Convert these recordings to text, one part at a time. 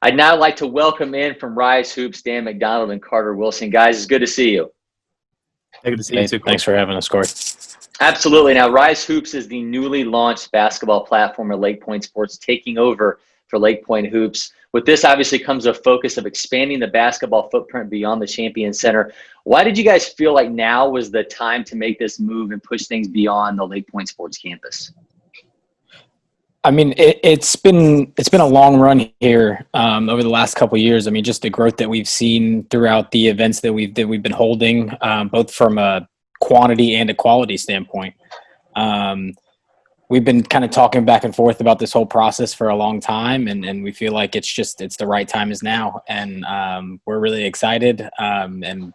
I'd now like to welcome in from RYZE Hoops, Dan McDonald and Carter Wilson. Guys, it's good to see you. Good to see you too. Thanks for having us, Cory. Absolutely. Now, RYZE Hoops is the newly launched basketball platform at LakePoint Sports, taking over for LakePoint Hoops. With this, obviously, comes a focus of expanding the basketball footprint beyond the Champion Center. Why did you guys feel like now was the time to make this move and push things beyond the LakePoint Sports campus? I mean, it's been a long run here over the last couple of years. I mean, just the growth that we've seen throughout the events that we've been holding, both from a quantity and a quality standpoint. We've been kind of talking back and forth about this whole process for a long time, and we feel like it's the right time is now, and we're really excited, and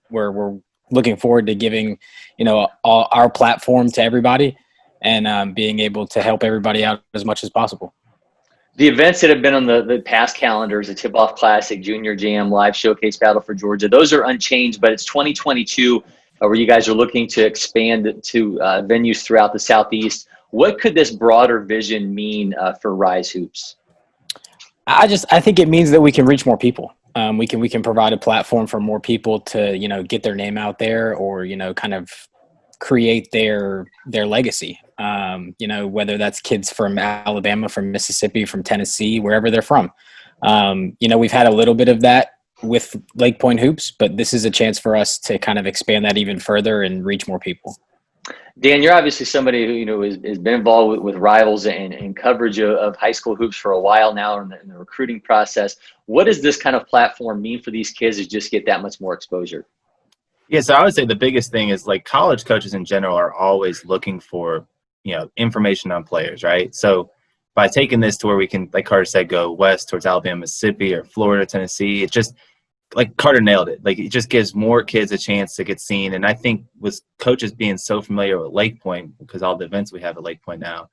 we're looking forward to giving all our platform to everybody. And being able to help everybody out as much as possible. The events that have been on the past calendars, the Tip-Off Classic, Junior Jam, Live Showcase, Battle for Georgia, those are unchanged, but it's 2022 where you guys are looking to expand to venues throughout the Southeast. What could this broader vision mean for RYZE Hoops? I think it means that we can reach more people. We can provide a platform for more people to, get their name out there or, kind of create their legacy. Whether that's kids from Alabama, from Mississippi, from Tennessee, wherever they're from. We've had a little bit of that with LakePoint Hoops, but this is a chance for us to kind of expand that even further and reach more people. Dan, you're obviously somebody who has been involved with Rivals and coverage of high school hoops for a while now in the recruiting process. What does this kind of platform mean for these kids to just get that much more exposure? Yeah, so I would say the biggest thing is like college coaches in general are always looking for, information on players, right? So by taking this to where we can, like Carter said, go west towards Alabama, Mississippi, or Florida, Tennessee, it just, like Carter nailed it. Like it just gives more kids a chance to get seen. And I think with coaches being so familiar with LakePoint, because all the events we have at LakePoint now,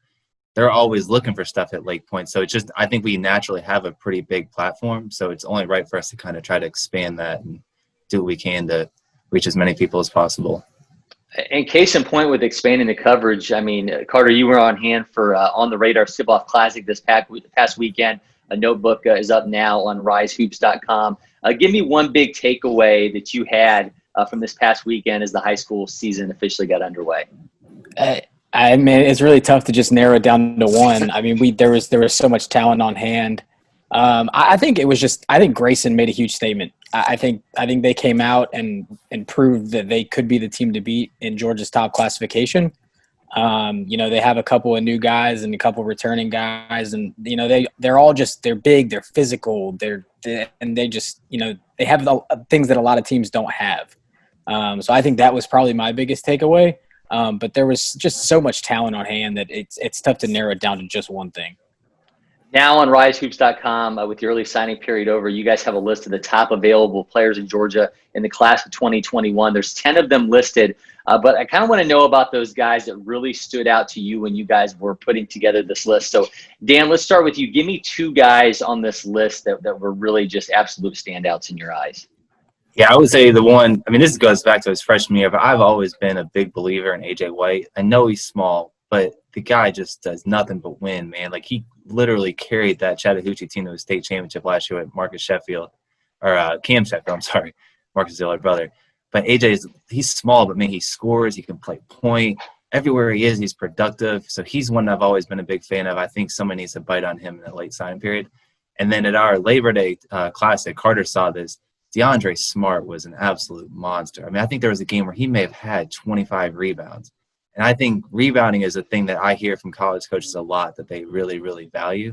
they're always looking for stuff at LakePoint. So it's just, I think we naturally have a pretty big platform. So it's only right for us to kind of try to expand that and do what we can to reach as many people as possible. And case in point with expanding the coverage, I mean, Carter, you were on hand for On the Radar Tip-Off Classic this past weekend. A notebook is up now on RYZEHoops.com. Give me one big takeaway that you had from this past weekend as the high school season officially got underway. I mean, it's really tough to just narrow it down to one. I mean, there was so much talent on hand. I think Grayson made a huge statement. I think they came out and proved that they could be the team to beat in Georgia's top classification. They have a couple of new guys and a couple of returning guys, and they're big, they're physical, they have things that a lot of teams don't have. So I think that was probably my biggest takeaway. But there was just so much talent on hand that it's tough to narrow it down to just one thing. Now on RYZEHoops.com, with the early signing period over, you guys have a list of the top available players in Georgia in the class of 2021. There's 10 of them listed, but I kind of want to know about those guys that really stood out to you when you guys were putting together this list. So, Dan, let's start with you. Give me two guys on this list that were really just absolute standouts in your eyes. Yeah, I would say the one – I mean, this goes back to his freshman year, but I've always been a big believer in A.J. White. I know he's small, but the guy just does nothing but win, man. Like, he literally carried that Chattahoochee team to a state championship last year with Cam Sheffield, I'm sorry, Marcus Zillard, brother. But AJ he's small, but man, he scores. He can play point. Everywhere he is, he's productive. So he's one I've always been a big fan of. I think someone needs to bite on him in the late signing period. And then at our Labor Day Classic, Carter saw this. DeAndre Smart was an absolute monster. I mean, I think there was a game where he may have had 25 rebounds. And I think rebounding is a thing that I hear from college coaches a lot that they really, really value.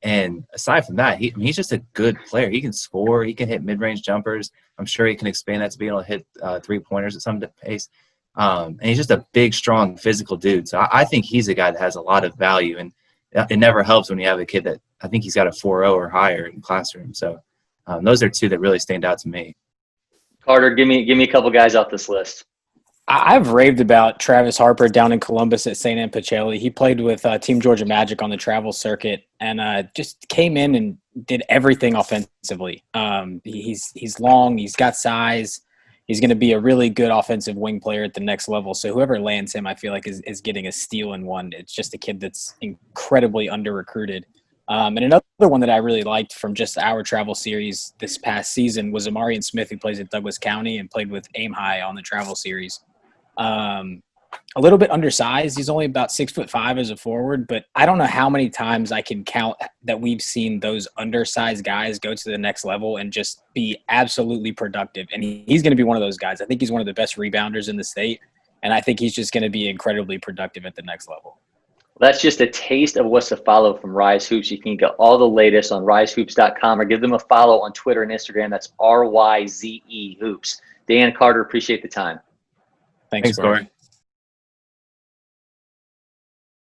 And aside from that, he's just a good player. He can score. He can hit mid-range jumpers. I'm sure he can expand that to be able to hit three-pointers at some pace. And he's just a big, strong, physical dude. So I think he's a guy that has a lot of value. And it never helps when you have a kid that I think he's got a 4.0 or higher in classroom. So those are two that really stand out to me. Carter, give me a couple guys off this list. I've raved about Travis Harper down in Columbus at St. Anne Pacelli. He played with Team Georgia Magic on the travel circuit and just came in and did everything offensively. He's long. He's got size. He's going to be a really good offensive wing player at the next level. So whoever lands him, I feel like is getting a steal in one. It's just a kid that's incredibly under-recruited. And another one that I really liked from just our travel series this past season was Amarion Smith, who plays at Douglas County and played with Aim High on the travel series. A little bit undersized. He's only about 6'5" as a forward, but I don't know how many times I can count that we've seen those undersized guys go to the next level and just be absolutely productive. And he's going to be one of those guys. I think he's one of the best rebounders in the state, and I think he's just going to be incredibly productive at the next level. That's just a taste of what's to follow from RYZE Hoops. You can get all the latest on ryzehoops.com or give them a follow on Twitter and Instagram. That's RYZE Hoops. Dan, Carter, appreciate the time. Thanks, Cory.